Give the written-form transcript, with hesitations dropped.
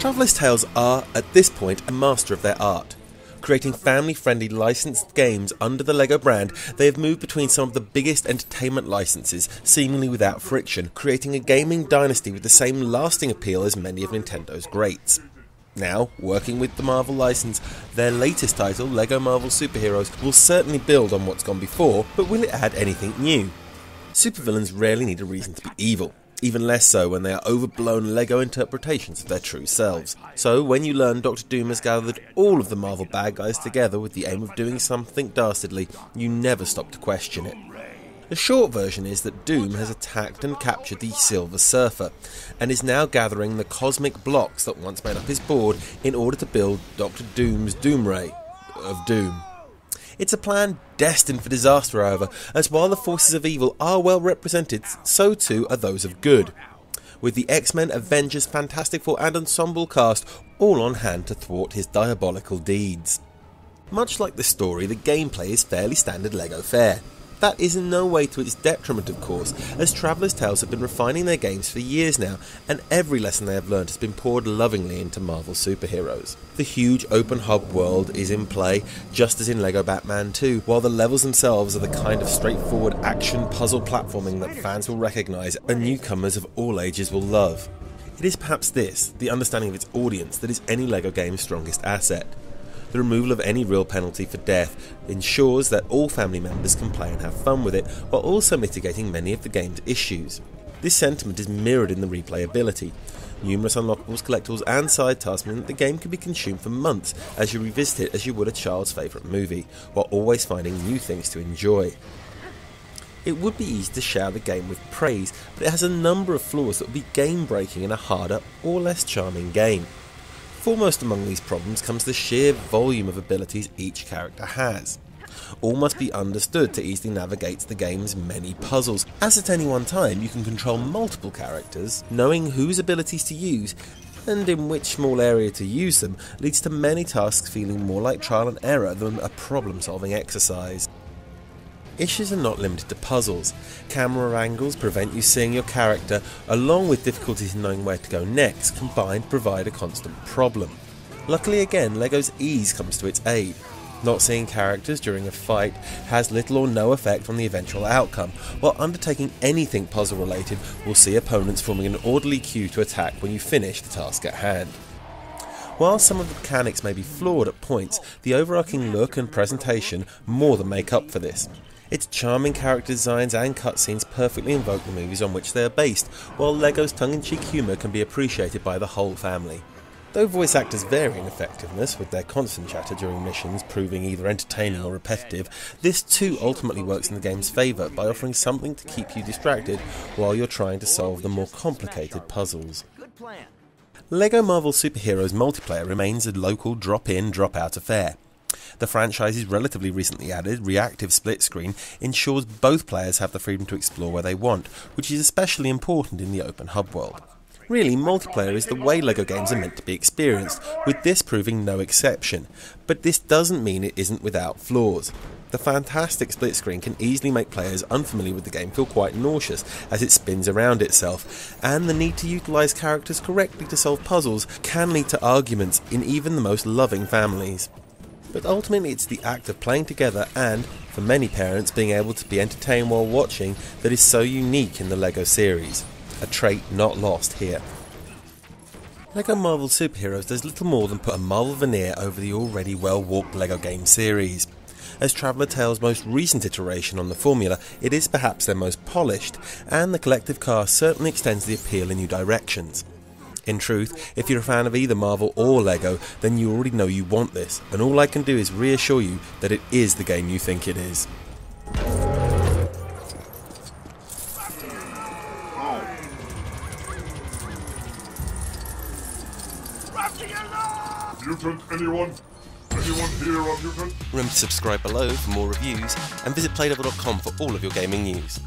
Traveller's Tales are, at this point, a master of their art. Creating family-friendly licensed games under the LEGO brand, they have moved between some of the biggest entertainment licenses, seemingly without friction, creating a gaming dynasty with the same lasting appeal as many of Nintendo's greats. Now, working with the Marvel license, their latest title, LEGO Marvel Superheroes, will certainly build on what's gone before, but will it add anything new? Supervillains rarely need a reason to be evil. Even less so when they are overblown LEGO interpretations of their true selves. So when you learn Dr. Doom has gathered all of the Marvel bad guys together with the aim of doing something dastardly, you never stop to question it. The short version is that Doom has attacked and captured the Silver Surfer, and is now gathering the cosmic blocks that once made up his board in order to build Dr. Doom's Doomray of Doom. It's a plan destined for disaster, however, as while the forces of evil are well represented, so too are those of good. With the X-Men, Avengers, Fantastic Four and Ensemble cast all on hand to thwart his diabolical deeds. Much like the story, the gameplay is fairly standard LEGO fare. That is in no way to its detriment, of course, as Traveller's Tales have been refining their games for years now, and every lesson they have learned has been poured lovingly into Marvel superheroes. The huge open hub world is in play, just as in LEGO Batman 2, while the levels themselves are the kind of straightforward action puzzle platforming that fans will recognise and newcomers of all ages will love. It is perhaps this, the understanding of its audience, that is any LEGO game's strongest asset. The removal of any real penalty for death ensures that all family members can play and have fun with it, while also mitigating many of the game's issues. This sentiment is mirrored in the replayability. Numerous unlockables, collectibles and side tasks mean that the game can be consumed for months as you revisit it as you would a child's favourite movie, while always finding new things to enjoy. It would be easy to shower the game with praise, but it has a number of flaws that would be game-breaking in a harder or less charming game. Foremost among these problems comes the sheer volume of abilities each character has. All must be understood to easily navigate the game's many puzzles, as at any one time you can control multiple characters. Knowing whose abilities to use and in which small area to use them leads to many tasks feeling more like trial and error than a problem-solving exercise. Issues are not limited to puzzles. Camera angles prevent you seeing your character, along with difficulties in knowing where to go next, combined provide a constant problem. Luckily again, LEGO's ease comes to its aid. Not seeing characters during a fight has little or no effect on the eventual outcome, while undertaking anything puzzle related will see opponents forming an orderly queue to attack when you finish the task at hand. While some of the mechanics may be flawed at points, the overarching look and presentation more than make up for this. Its charming character designs and cutscenes perfectly invoke the movies on which they are based, while LEGO's tongue-in-cheek humour can be appreciated by the whole family. Though voice actors vary in effectiveness, with their constant chatter during missions proving either entertaining or repetitive, this too ultimately works in the game's favour by offering something to keep you distracted while you're trying to solve the more complicated puzzles. LEGO Marvel Superheroes multiplayer remains a local drop-in, drop-out affair. The franchise's relatively recently added reactive split screen ensures both players have the freedom to explore where they want, which is especially important in the open hub world. Really, multiplayer is the way LEGO games are meant to be experienced, with this proving no exception, but this doesn't mean it isn't without flaws. The fantastic split screen can easily make players unfamiliar with the game feel quite nauseous as it spins around itself, and the need to utilise characters correctly to solve puzzles can lead to arguments in even the most loving families. But ultimately it's the act of playing together and, for many parents, being able to be entertained while watching that is so unique in the LEGO series. A trait not lost here. LEGO Marvel Superheroes does little more than put a Marvel veneer over the already well-walked LEGO game series. As Traveller's Tales' most recent iteration on the formula, it is perhaps their most polished, and the collective cast certainly extends the appeal in new directions. In truth, if you're a fan of either Marvel or LEGO, then you already know you want this, and all I can do is reassure you that it is the game you think it is. Mutant, anyone? Anyone here on Mutant? Remember to subscribe below for more reviews, and visit PlayDevil.com for all of your gaming news.